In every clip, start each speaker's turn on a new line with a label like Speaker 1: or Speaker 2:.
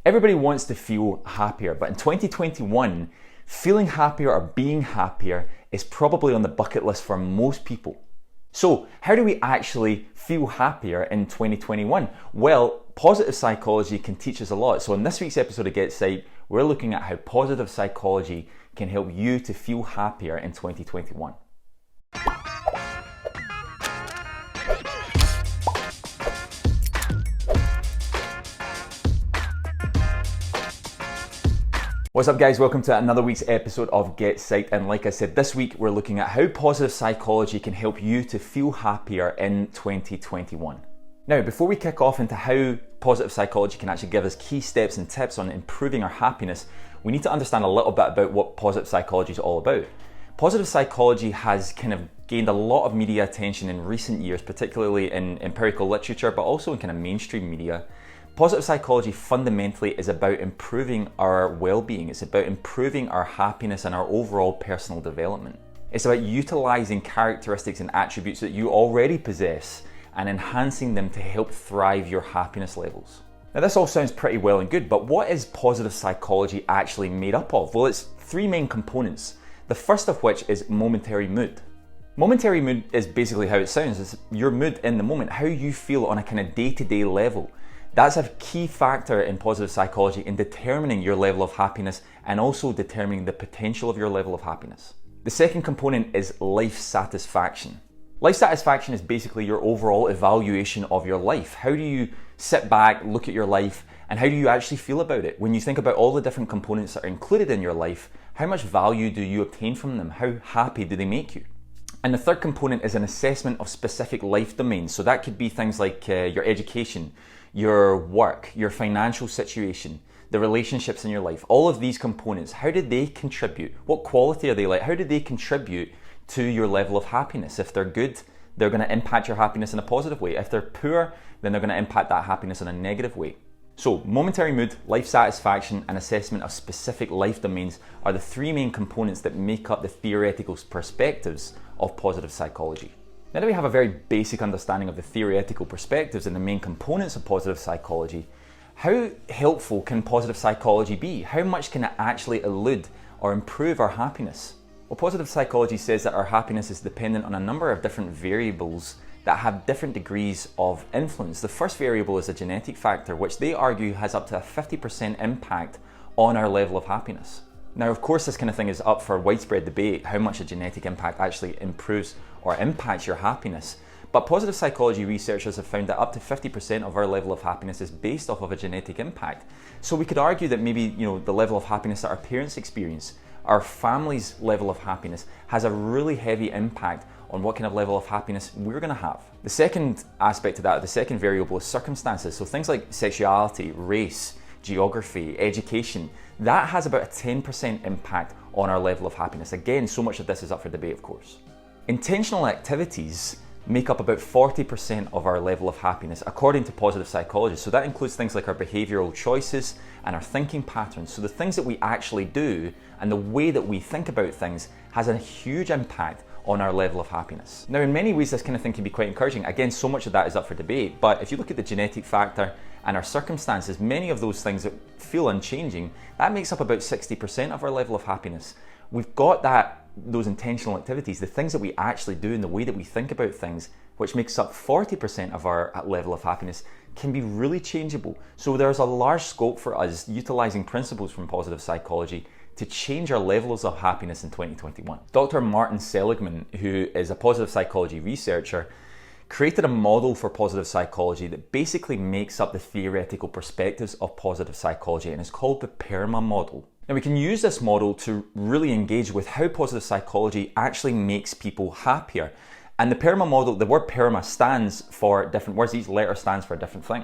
Speaker 1: Everybody wants to feel happier, but in 2021, feeling happier or being happier is probably on the bucket list for most people. So, how do we actually feel happier in 2021? Well, positive psychology can teach us a lot. So in this week's episode of Get Psyched, we're looking at how positive psychology can help you to feel happier in 2021. What's up guys, welcome to another week's episode of Get Psyched, and like I said, this week we're looking at how positive psychology can help you to feel happier in 2021. Now, before we kick off into how positive psychology can actually give us key steps and tips on improving our happiness, we need to understand a little bit about what positive psychology is all about. Positive psychology has kind of gained a lot of media attention in recent years, particularly in empirical literature, but also in kind of mainstream media. Positive psychology fundamentally is about improving our well-being. It's about improving our happiness and our overall personal development. It's about utilizing characteristics and attributes that you already possess and enhancing them to help thrive your happiness levels. Now, this all sounds pretty well and good, but what is positive psychology actually made up of? Well, it's three main components. The first of which is momentary mood. Momentary mood is basically how it sounds. It's your mood in the moment, how you feel on a kind of day-to-day level. That's a key factor in positive psychology in determining your level of happiness and also determining the potential of your level of happiness. The second component is life satisfaction. Life satisfaction is basically your overall evaluation of your life. How do you sit back, look at your life, and how do you actually feel about it? When you think about all the different components that are included in your life, how much value do you obtain from them? How happy do they make you? And the third component is an assessment of specific life domains. So that could be things like your education, your work, your financial situation, the relationships in your life. All of these components, how did they contribute? What quality are they like? How did they contribute to your level of happiness? If they're good, they're going to impact your happiness in a positive way. If they're poor, then they're going to impact that happiness in a negative way. So momentary mood, life satisfaction, and assessment of specific life domains are the three main components that make up the theoretical perspectives of positive psychology. Now that we have a very basic understanding of the theoretical perspectives and the main components of positive psychology, how helpful can positive psychology be? How much can it actually elude or improve our happiness? Well, positive psychology says that our happiness is dependent on a number of different variables that have different degrees of influence. The first variable is a genetic factor, which they argue has up to a 50% impact on our level of happiness. Now, of course, this kind of thing is up for widespread debate, how much a genetic impact actually improves or impacts your happiness. But positive psychology researchers have found that up to 50% of our level of happiness is based off of a genetic impact. So we could argue that maybe, the level of happiness that our parents experience, our family's level of happiness, has a really heavy impact on what kind of level of happiness we're going to have. The second aspect of that, the second variable, is circumstances. So things like sexuality, race, geography, education, that has about a 10% impact on our level of happiness. Again, so much of this is up for debate, of course. Intentional activities make up about 40% of our level of happiness, according to positive psychology. So that includes things like our behavioral choices and our thinking patterns. So the things that we actually do and the way that we think about things has a huge impact on our level of happiness. Now, in many ways, this kind of thing can be quite encouraging. Again, so much of that is up for debate, but if you look at the genetic factor and our circumstances, many of those things that feel unchanging, that makes up about 60% of our level of happiness. We've got those intentional activities, the things that we actually do and the way that we think about things, which makes up 40% of our level of happiness, can be really changeable. So there's a large scope for us utilizing principles from positive psychology to change our levels of happiness in 2021. Dr. Martin Seligman, who is a positive psychology researcher, created a model for positive psychology that basically makes up the theoretical perspectives of positive psychology, and it's called the PERMA model. Now, we can use this model to really engage with how positive psychology actually makes people happier. And the PERMA model, the word PERMA stands for different words. Each letter stands for a different thing.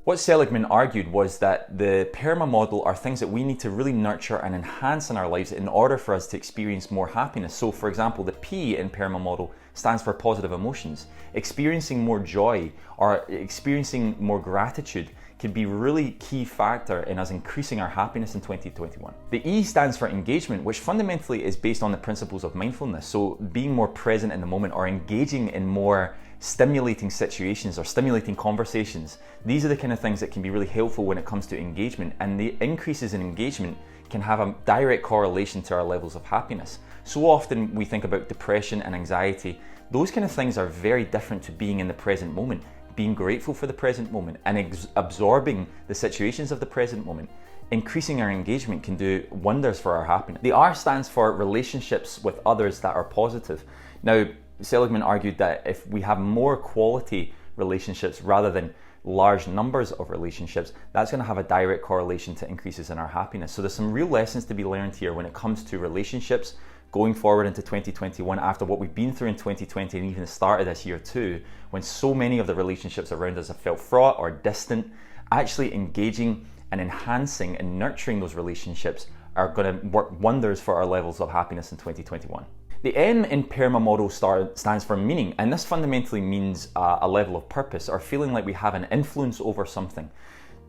Speaker 1: What Seligman argued was that the PERMA model are things that we need to really nurture and enhance in our lives in order for us to experience more happiness. So, for example, the P in PERMA model stands for positive emotions. Experiencing more joy or experiencing more gratitude can be really key factor in us increasing our happiness in 2021. The E stands for engagement, which fundamentally is based on the principles of mindfulness. So being more present in the moment or engaging in more stimulating situations or stimulating conversations. These are the kind of things that can be really helpful when it comes to engagement, and the increases in engagement can have a direct correlation to our levels of happiness. So often we think about depression and anxiety. Those kind of things are very different to being in the present moment, being grateful for the present moment and absorbing the situations of the present moment. Increasing our engagement can do wonders for our happiness. The R stands for relationships with others that are positive. Now, Seligman argued that if we have more quality relationships rather than large numbers of relationships, that's going to have a direct correlation to increases in our happiness. So there's some real lessons to be learned here when it comes to relationships going forward into 2021 after what we've been through in 2020 and even the start of this year too, when so many of the relationships around us have felt fraught or distant. Actually engaging and enhancing and nurturing those relationships are going to work wonders for our levels of happiness in 2021. The M in PERMA model stands for meaning, and this fundamentally means a level of purpose or feeling like we have an influence over something.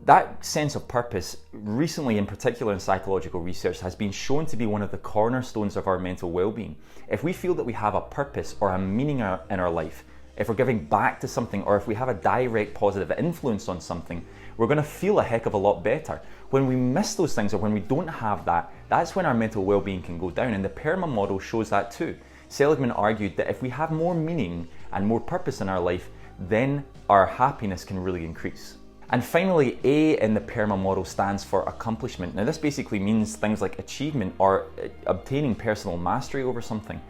Speaker 1: That sense of purpose, recently in particular in psychological research, has been shown to be one of the cornerstones of our mental well-being. If we feel that we have a purpose or a meaning in our life, if we're giving back to something, or if we have a direct positive influence on something, we're going to feel a heck of a lot better. When we miss those things or when we don't have that, that's when our mental well-being can go down, and the PERMA model shows that too. Seligman argued that if we have more meaning and more purpose in our life, then our happiness can really increase. And finally, A in the PERMA model stands for accomplishment. Now this basically means things like achievement or obtaining personal mastery over something.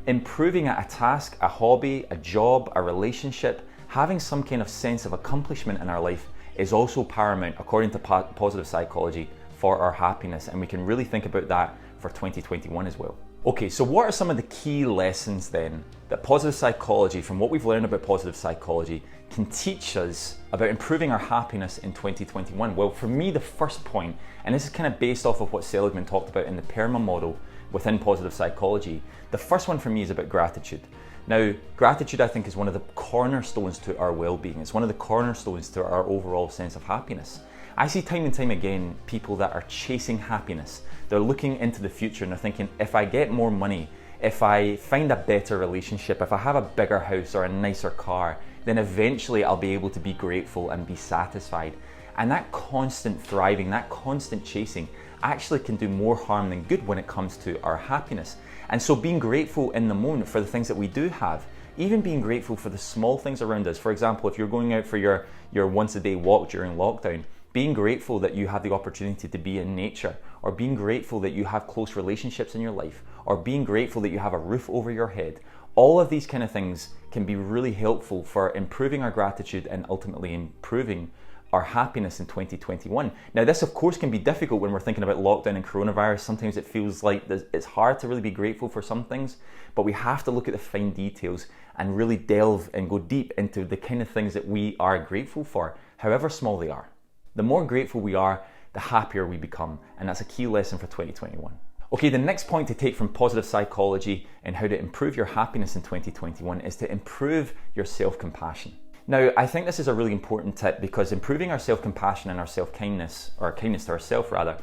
Speaker 1: Improving at a task, a hobby, a job, a relationship, having some kind of sense of accomplishment in our life is also paramount, according to positive psychology, for our happiness, and we can really think about that for 2021 as well. Okay, so what are some of the key lessons then that positive psychology, from what we've learned about positive psychology, can teach us about improving our happiness in 2021? Well, for me, the first point, and this is kind of based off of what Seligman talked about in the PERMA model within positive psychology, the first one for me is about gratitude. Now, gratitude, I think, is one of the cornerstones to our well-being. It's one of the cornerstones to our overall sense of happiness. I see time and time again people that are chasing happiness. They're looking into the future and they're thinking, if I get more money, if I find a better relationship, if I have a bigger house or a nicer car, then eventually I'll be able to be grateful and be satisfied. And that constant thriving, that constant chasing actually can do more harm than good when it comes to our happiness. And so being grateful in the moment for the things that we do have, even being grateful for the small things around us. For example, if you're going out for your once a day walk during lockdown, being grateful that you have the opportunity to be in nature, or being grateful that you have close relationships in your life, or being grateful that you have a roof over your head. All of these kind of things can be really helpful for improving our gratitude and ultimately improving our happiness in 2021. Now this of course can be difficult when we're thinking about lockdown and coronavirus. Sometimes it feels like it's hard to really be grateful for some things, but we have to look at the fine details and really delve and go deep into the kind of things that we are grateful for, however small they are. The more grateful we are, the happier we become, and that's a key lesson for 2021. Okay, the next point to take from positive psychology and how to improve your happiness in 2021 is to improve your self-compassion. Now, I think this is a really important tip because improving our self-compassion and our self-kindness, or kindness to ourselves rather,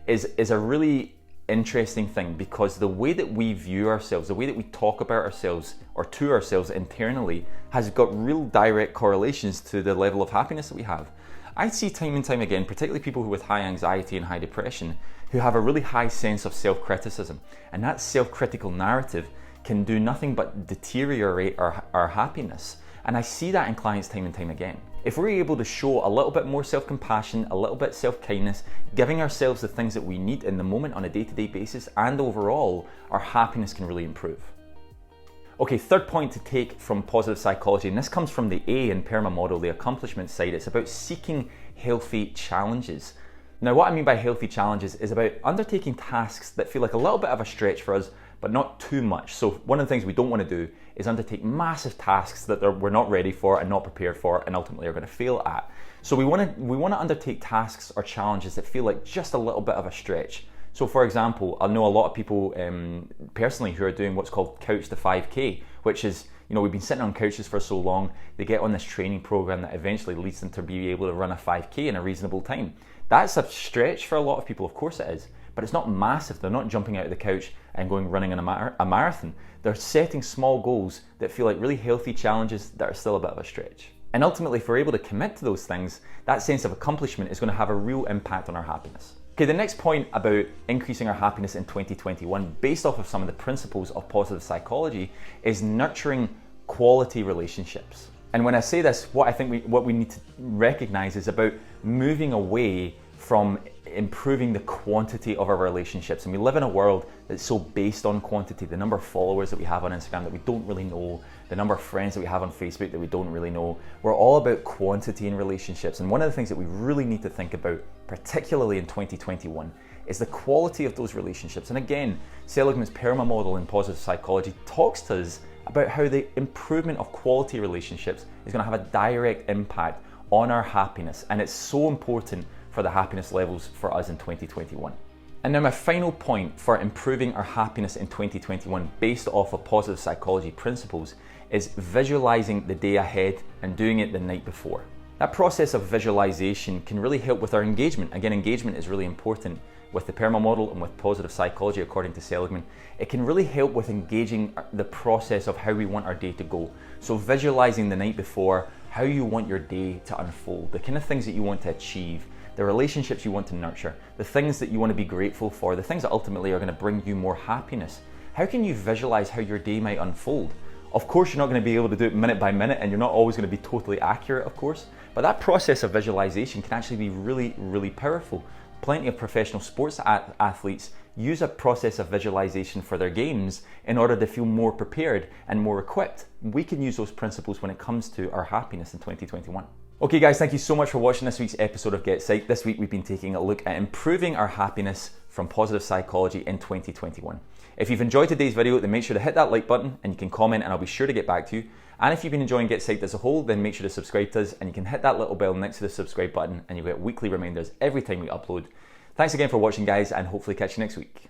Speaker 1: is a really interesting thing, because the way that we view ourselves, the way that we talk about ourselves or to ourselves internally has got real direct correlations to the level of happiness that we have. I see time and time again, particularly people who with high anxiety and high depression, who have a really high sense of self-criticism, and that self-critical narrative can do nothing but deteriorate our happiness. And I see that in clients time and time again. If we're able to show a little bit more self-compassion, a little bit self-kindness, giving ourselves the things that we need in the moment on a day-to-day basis, and overall, our happiness can really improve. Okay, third point to take from positive psychology, and this comes from the A in PERMA model, the accomplishment side. It's about seeking healthy challenges. Now, what I mean by healthy challenges is about undertaking tasks that feel like a little bit of a stretch for us, but not too much. So one of the things we don't want to do is undertake massive tasks that we're not ready for and not prepared for and ultimately are going to fail at. So we want to undertake tasks or challenges that feel like just a little bit of a stretch. So for example, I know a lot of people personally who are doing what's called Couch to 5K, which is, we've been sitting on couches for so long, they get on this training program that eventually leads them to be able to run a 5K in a reasonable time. That's a stretch for a lot of people, of course it is. but it's not massive. They're not jumping out of the couch and going running in a marathon. They're setting small goals that feel like really healthy challenges that are still a bit of a stretch. And ultimately, if we're able to commit to those things, that sense of accomplishment is going to have a real impact on our happiness. Okay, the next point about increasing our happiness in 2021, based off of some of the principles of positive psychology, is nurturing quality relationships. And when I say this, what we need to recognize is about moving away from improving the quantity of our relationships. And we live in a world that's so based on quantity. The number of followers that we have on Instagram that we don't really know, the number of friends that we have on Facebook that we don't really know. We're all about quantity in relationships. And one of the things that we really need to think about, particularly in 2021, is the quality of those relationships. And again, Seligman's PERMA model in positive psychology talks to us about how the improvement of quality relationships is going to have a direct impact on our happiness. And it's so important for the happiness levels for us in 2021. And now my final point for improving our happiness in 2021 based off of positive psychology principles is visualizing the day ahead and doing it the night before. That process of visualization can really help with our engagement. Again, engagement is really important with the PERMA model and with positive psychology according to Seligman. It can really help with engaging the process of how we want our day to go. So visualizing the night before how you want your day to unfold, the kind of things that you want to achieve, the relationships you want to nurture, the things that you want to be grateful for, the things that ultimately are going to bring you more happiness. How can you visualize how your day might unfold? Of course, you're not going to be able to do it minute by minute, and you're not always going to be totally accurate, of course, but that process of visualization can actually be really, really powerful. Plenty of professional sports athletes use a process of visualization for their games in order to feel more prepared and more equipped. We can use those principles when it comes to our happiness in 2021. Okay guys, thank you so much for watching this week's episode of Get Psyched. This week we've been taking a look at improving our happiness from positive psychology in 2021. If you've enjoyed today's video, then make sure to hit that like button and you can comment and I'll be sure to get back to you. And if you've been enjoying Get Psyched as a whole, then make sure to subscribe to us and you can hit that little bell next to the subscribe button and you'll get weekly reminders every time we upload. Thanks again for watching guys, and hopefully catch you next week.